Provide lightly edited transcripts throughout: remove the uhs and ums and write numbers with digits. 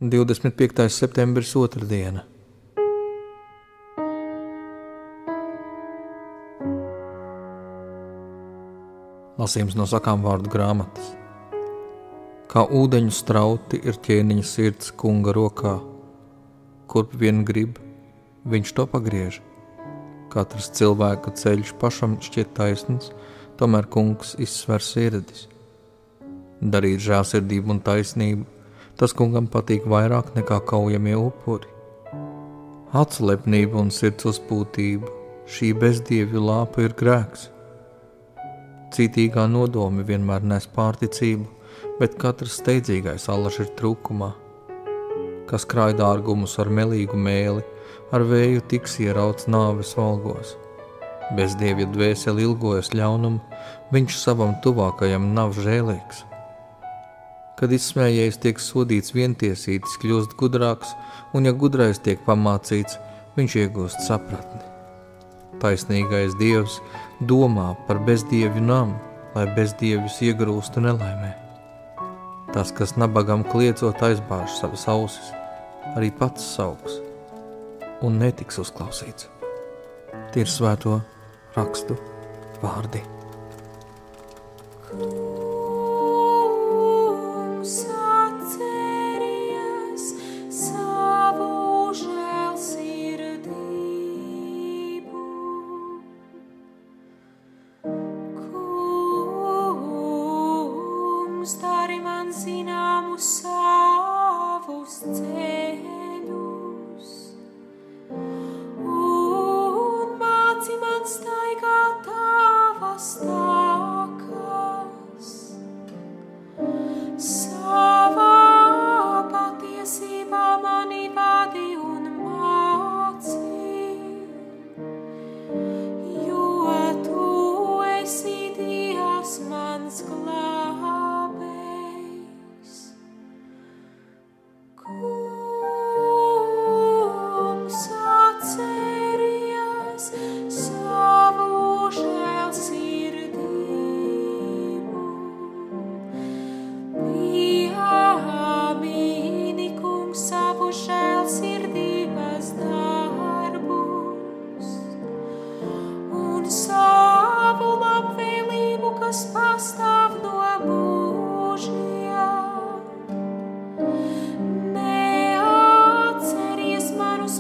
25. septembris otrdiena. Lasījums no sakām vārdu grāmatas. Kā ūdeņu strauti ir ķēniņa sirds kunga rokā, kurp vien grib, viņš to pagriež. Katrs cilvēka ceļš pašam šķiet taisns, tomēr kungs izsver sirdis. Darīt žēlsirdību un taisnību, tas kungam patīk vairāk nekā kaujamie upuri. Acu lepnība un sirds uzpūtība, šī bezdievju lāpa ir grēks. Cītīgā nodomi vienmēr nes pārticību, bet katrs steidzīgais allaž ir trūkumā. Kas krāj dārgumus ar melīgu mēli, ar vēju tiks ierauts nāves valgos. Bezdievju dvēseli ilgojas ļaunumu, viņš savam tuvākajam nav žēlīgs. Kad izsmējējs tiek sodīts vientiesītis, kļūst gudrāks, un ja gudrais tiek pamācīts, viņš iegūst sapratni. Taisnīgais Dievs domā par bezdievju namu, lai bezdievjus iegrūstu nelaimē. Tas, kas nabagam kliedzot aizbāž savas ausis, arī pats sauks un netiks uzklausīts. Tie ir svēto rakstu vārdi. Dari man zināmus savus ceļus un māci man staigāt tavas takas. Savā patiesībā mani vadi un māci, jo tu esi Dievs mans Kungs atcerējies savu žēlsirdību, piemini, Kungs, savu žēlsirdības darbus un savu labvēlību, kas pastāv no mūžiem.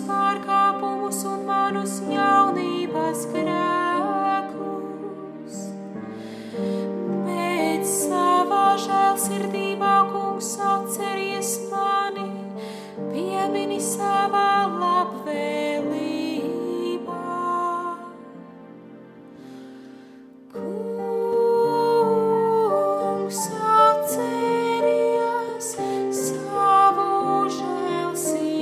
Pārkāpumus un manus jaunības grēkus, bet savā žēlsirdībā, Kungs, atceries mani, piemini savā labvēlībā. Kungs atceries savu žēlsirdību.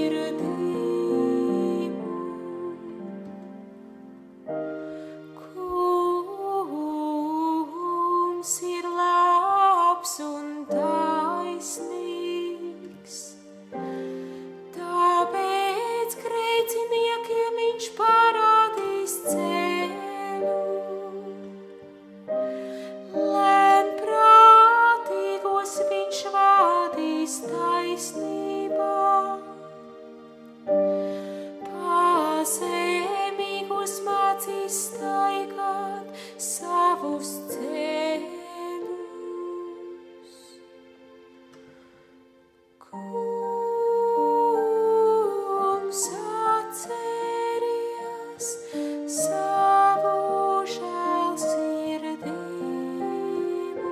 Ir labs un taisnīgs, tāpēc grēciniekiem viņš parādīs ceļu. Lēnprātīgos viņš vadīs taisnībā, pazemīgos mācīs staigāt savus ceļus. Kungs atceries savu žēlsirdību.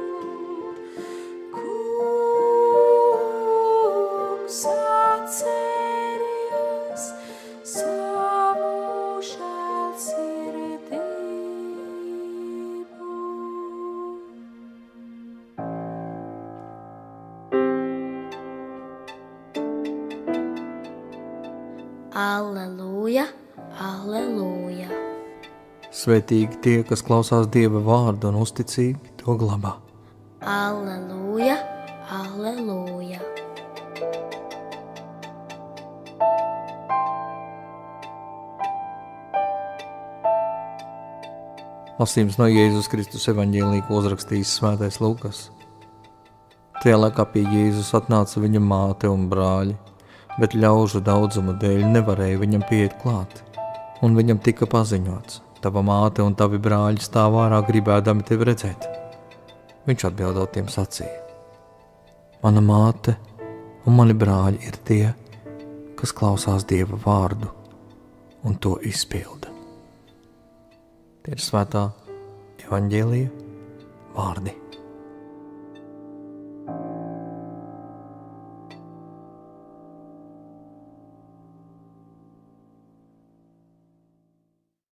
Kungs atceries savu žēlsirdību. Alleluja, alleluja. Svētīgi tie, kas klausās Dieva vārdu un uzticīgi to glabā. Alleluja, alleluja. Lasījums no Jēzus Kristus evaņģēlija, ko uzrakstījis svētais Lukas. Tajā laikā pie Jēzus atnāca viņa māte un brāļi, bet ļaužu daudzuma dēļ nevarēja viņam pieiet klāt, un viņam tika paziņots: tava māte un tavi brāļi stāv ārā gribēdami tevi redzēt. Viņš atbildot tiem sacīja: mana māte un mani brāļi ir tie, kas klausās Dieva vārdu un to izpilda. Tie ir svētā evaņģēlija vārdi.